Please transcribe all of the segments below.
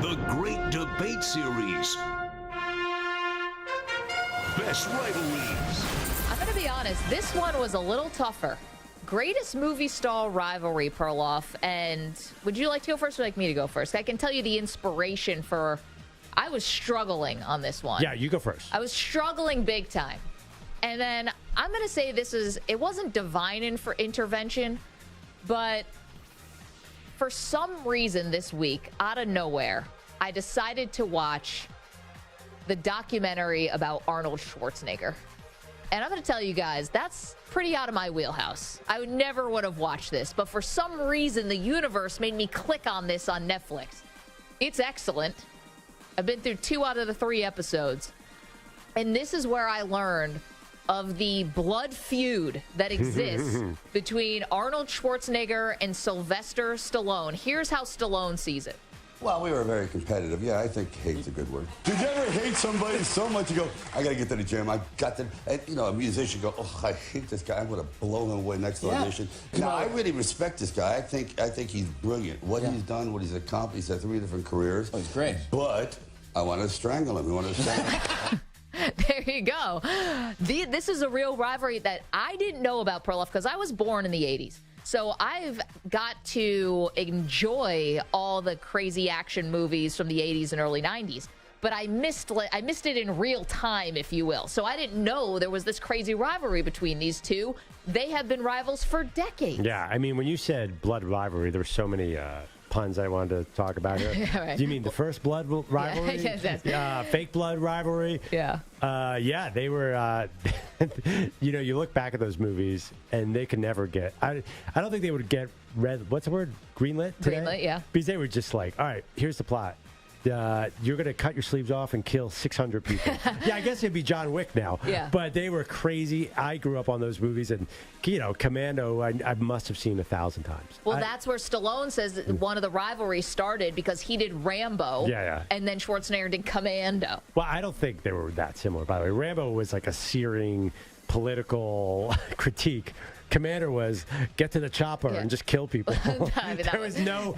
The Great Debate Series. Best Rivalries. I'm going to be honest, this one was a little tougher. Greatest movie star rivalry, Perloff. And would you like to go first or like me to go first? I can tell you the inspiration for... I was struggling on this one. Yeah, you go first. I was struggling big time. And then I'm going to say it wasn't divine intervention, but for some reason this week, out of nowhere, I decided to watch the documentary about Arnold Schwarzenegger. And I'm going to tell you guys, that's pretty out of my wheelhouse. I never would have watched this, but for some reason, the universe made me click on this on Netflix. It's excellent. I've been through 2 out of the 3 episodes. And this is where I learned of the blood feud that exists between Arnold Schwarzenegger and Sylvester Stallone. Here's how Stallone sees it. Well, we were very competitive. Yeah, I think hate's a good word. Did you ever hate somebody so much you go, I got to get to the gym. I got to, and, you know, a musician go, oh, I hate this guy. I'm going to blow him away next audition. No, I really respect this guy. I think he's brilliant. What he's done, what he's accomplished, he's had 3 different careers. Oh, he's great. But I want to strangle him. You want to strangle him? There you go. This is a real rivalry that I didn't know about, Perloff, because I was born in the 80s. So I've got to enjoy all the crazy action movies from the 80s and early 90s. But I missed it in real time, if you will. So I didn't know there was this crazy rivalry between these two. They have been rivals for decades. Yeah, I mean, when you said blood rivalry, there were so many puns I wanted to talk about here. Right. Do you mean the first blood rivalry? Yes. Fake blood rivalry? Yeah. Yeah, they were, you know, you look back at those movies and they could never get, I don't think they would get what's the word? Greenlit today? Greenlit, yeah. Because they were just like, all right, here's the plot. You're going to cut your sleeves off and kill 600 people. Yeah, I guess it'd be John Wick now. Yeah. But they were crazy. I grew up on those movies. And, you know, Commando, I must have seen 1,000 times. Well, that's where Stallone says that one of the rivalries started because he did Rambo. Yeah. And then Schwarzenegger did Commando. Well, I don't think they were that similar, by the way. Rambo was like a searing political critique. Commander was get to the chopper and just kill people. There was no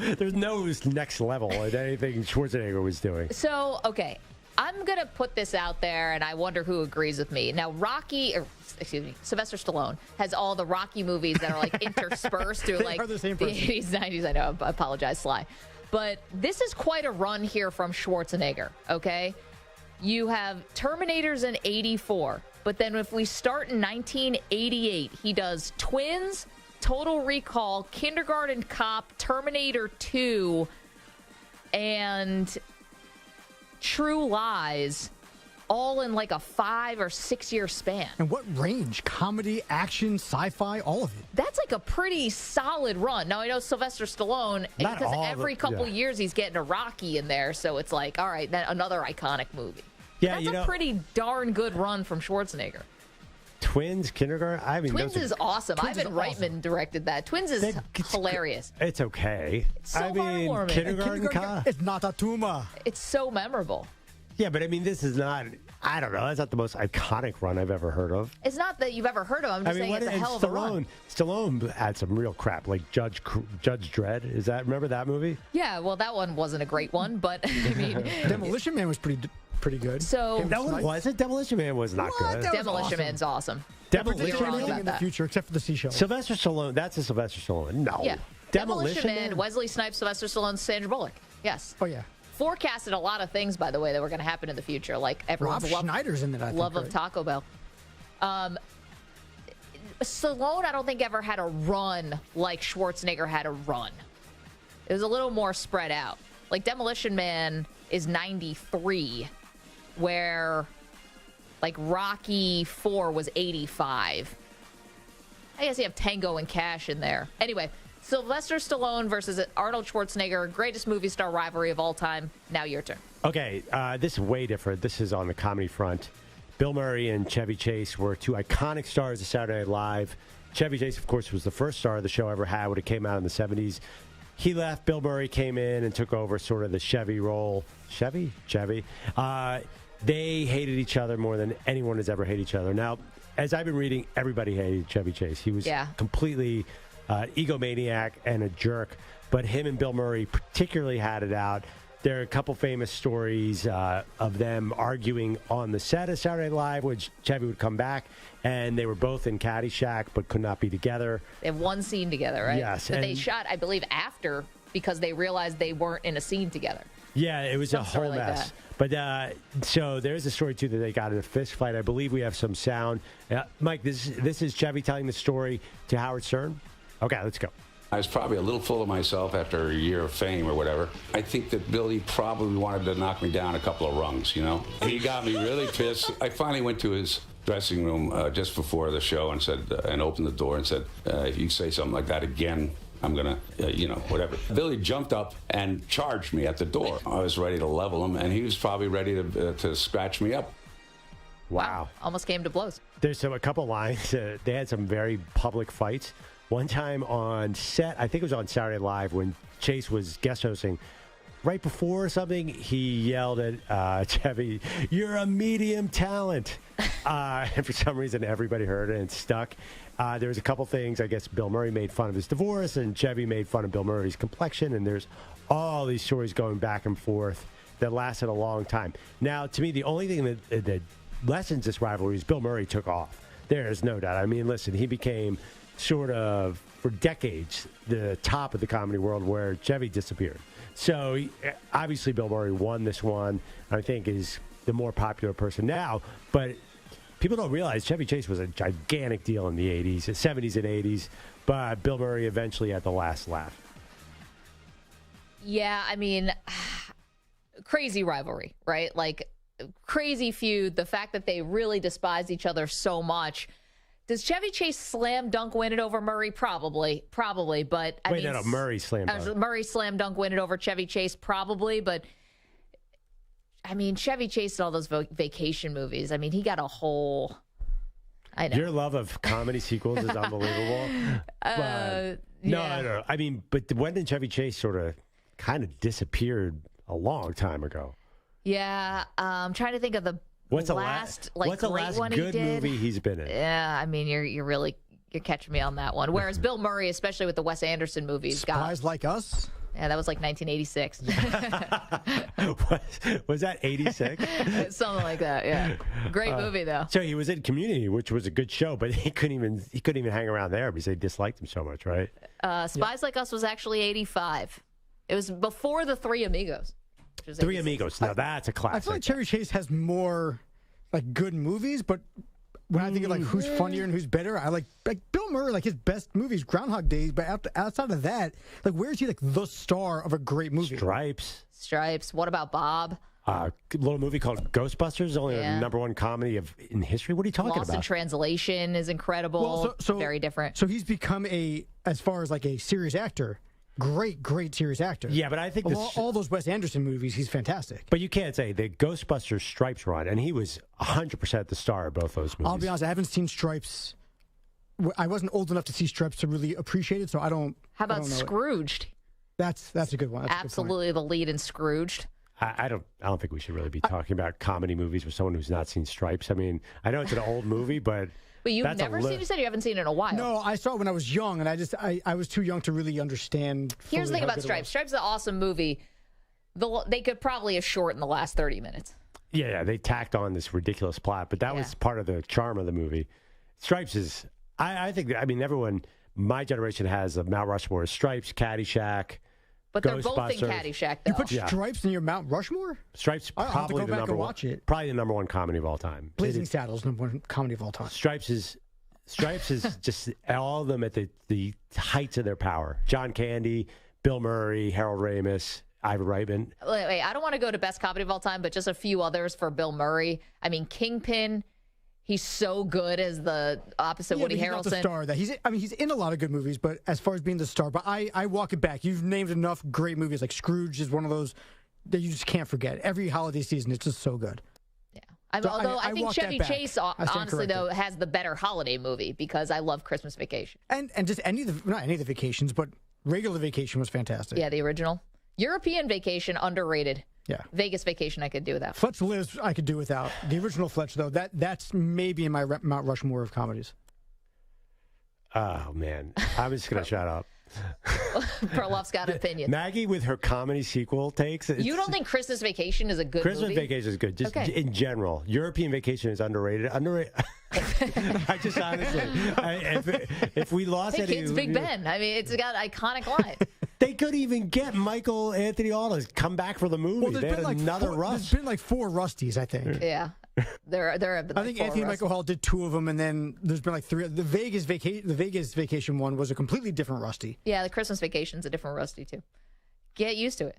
next level at anything Schwarzenegger was doing. So, okay, I'm going to put this out there, and I wonder who agrees with me. Now, Sylvester Stallone has all the Rocky movies that are like interspersed through like the 80s, 90s. I know, I apologize, Sly. But this is quite a run here from Schwarzenegger, okay? You have Terminators in 84. But then if we start in 1988, he does Twins, Total Recall, Kindergarten Cop, Terminator 2, and True Lies, all in like a 5 or 6 year span. And what range? Comedy, action, sci-fi, all of it. That's like a pretty solid run. Now, I know Sylvester Stallone, because every couple years he's getting a Rocky in there, so it's like, all right, another iconic movie. Yeah, that's a pretty darn good run from Schwarzenegger. Twins, Kindergarten? I mean, Twins is awesome. Ivan Reitman directed that. Twins is hilarious. It's okay. It's so heartwarming. Kindergarten Cop? It's not a tumor. It's so memorable. Yeah, but I mean, this is not, I don't know, that's not the most iconic run I've ever heard of. It's not that you've ever heard of. I'm just saying it's a hell of a run. Stallone had some real crap, like Judge Dredd. Remember that movie? Yeah, well, that one wasn't a great one, but I mean. Demolition Man was pretty good. So that one wasn't. Demolition Man was not good. Demolition Man's awesome. Demolition Man in the future, except for the seashell. Sylvester Stallone. That's a Sylvester Stallone. No. Yeah. Demolition Man. Wesley Snipes, Sylvester Stallone, Sandra Bullock. Yes. Oh yeah. Forecasted a lot of things, by the way, that were going to happen in the future, like everyone's Schneider's in it. I think, love of Taco Bell. Stallone, I don't think ever had a run like Schwarzenegger had a run. It was a little more spread out. Like Demolition Man is 93. Where, like, Rocky 4 was 85. I guess you have Tango and Cash in there. Anyway, Sylvester Stallone versus Arnold Schwarzenegger, greatest movie star rivalry of all time. Now your turn. Okay, this is way different. This is on the comedy front. Bill Murray and Chevy Chase were 2 iconic stars of Saturday Night Live. Chevy Chase, of course, was the first star the show ever had when it came out in the 70s. He left. Bill Murray came in and took over sort of the Chevy role. Chevy? They hated each other more than anyone has ever hated each other. Now, as I've been reading, everybody hated Chevy Chase. He was completely egomaniac and a jerk. But him and Bill Murray particularly had it out. There are a couple famous stories of them arguing on the set of Saturday Night Live, which Chevy would come back, and they were both in Caddyshack but could not be together. They have one scene together, right? Yes. But they shot, I believe, after because they realized they weren't in a scene together. Yeah, it was a whole mess. But so there's a story, too, that they got in a fist fight. I believe we have some sound. Mike, this is Chevy telling the story to Howard Stern. Okay, let's go. I was probably a little full of myself after a year of fame or whatever. I think that Billy probably wanted to knock me down a couple of rungs, you know? He got me really pissed. I finally went to his dressing room just before the show and said, and opened the door and said, if you say something like that again, I'm going to, whatever. Billy jumped up and charged me at the door. I was ready to level him, and he was probably ready to scratch me up. Wow. Almost came to blows. There's a couple lines. They had some very public fights. One time on set, I think it was on Saturday Night Live, when Chase was guest hosting, right before something, he yelled at Chevy, "You're a medium talent." And for some reason, everybody heard it and it stuck. There was a couple things. I guess Bill Murray made fun of his divorce, and Chevy made fun of Bill Murray's complexion. And there's all these stories going back and forth that lasted a long time. Now, to me, the only thing that lessens this rivalry is Bill Murray took off. There is no doubt. I mean, listen, he became sort of, for decades, the top of the comedy world where Chevy disappeared. So, obviously, Bill Murray won this one, I think, is the more popular person now. But people don't realize Chevy Chase was a gigantic deal in the 80s, 70s and 80s, but Bill Murray eventually had the last laugh. Yeah, I mean, crazy rivalry, right? Like, crazy feud. The fact that they really despised each other so much. Does Chevy Chase slam dunk win it over Murray? Probably. But I mean, Murray slam dunk. Murray slam dunk win it over Chevy Chase? Probably. But I mean, Chevy Chase and all those vacation movies. I mean, he got a whole. I know. Your love of comedy sequels is unbelievable. But no. I mean, but when did Chevy Chase sort of kind of disappeared a long time ago? Yeah, I'm trying to think of the. What's the last good movie he's been in? Yeah, I mean, you're catching me on that one. Whereas Bill Murray, especially with the Wes Anderson movies, Spies Like Us. Yeah, that was like 1986. was that 86? Something like that. Yeah, great movie though. So he was in Community, which was a good show, but he couldn't even hang around there because they disliked him so much, right? Spies Like Us was actually 85. It was before the Three Amigos. Three Amigos. Now that's a classic. I feel like Chevy Chase has more like good movies, but when I think of like who's funnier and who's better, I like Bill Murray. Like his best movies, Groundhog Day. But outside of that, like where is he like the star of a great movie? Stripes. What about Bob? A little movie called Ghostbusters, only a #1 comedy in history. What are you talking Lost about? in Translation is incredible. Well, so very different. So he's become as far as like a serious actor. Great serious actor. Yeah, but I think all those Wes Anderson movies, he's fantastic. But you can't say the Ghostbusters Stripes run, and he was 100% the star of both those movies. I'll be honest, I haven't seen Stripes. I wasn't old enough to see Stripes to really appreciate it, so I don't. How about Scrooged? That's a good one. That's absolutely the lead in Scrooged. I don't think we should really be talking about comedy movies with someone who's not seen Stripes. I mean, I know it's an old movie, but. But you've never seen it? You said you haven't seen it in a while. No, I saw it when I was young, and I was too young to really understand. Here's the thing about Stripes. Stripes is an awesome movie. They could probably have shortened the last 30 minutes. Yeah, they tacked on this ridiculous plot, but that was part of the charm of the movie. Stripes is, I think, everyone, my generation has a Mount Rushmore of Stripes, Caddyshack, But they're both in Caddyshack, though. You put Stripes in your Mount Rushmore? Stripes probably the number one. Watch it. Probably the #1 comedy of all time. Blazing Saddles, #1 comedy of all time. Stripes is just all of them at the heights of their power. John Candy, Bill Murray, Harold Ramis, Ivan Reitman. Wait, I don't want to go to best comedy of all time, but just a few others for Bill Murray. I mean, Kingpin. He's so good as the opposite Woody Harrelson. He's not the star that he's in a lot of good movies, but as far as being the star, but I walk it back. You've named enough great movies. Like Scrooge is one of those that you just can't forget. Every holiday season, it's just so good. Yeah, although I think Chevy Chase, honestly though, has the better holiday movie because I love Christmas Vacation. And just not any of the vacations, but regular Vacation was fantastic. Yeah, the original. European Vacation underrated. Yeah. Vegas Vacation I could do without. Fletch Lives I could do without. The original Fletch, though, that's maybe in my Mount Rushmore of comedies. Oh, man. I'm just going to shut up. Perloff's got an opinion. Maggie with her comedy sequel takes. You don't think Christmas Vacation is a good Christmas movie? Vacation is good, just in general. European Vacation is underrated. I just honestly, if we lost Hey, any, kids, Big Ben. I mean, it's got iconic lines. They could even get Michael Anthony Hall to come back for the movie. Well, they had another Rush. There's been like 4 Rusties, I think. Yeah. There have been I think Anthony Michael Hall did 2 of them, and then there's been like 3. The Vegas Vacation one was a completely different Rusty. Yeah, the Christmas Vacation's a different Rusty too. Get used to it.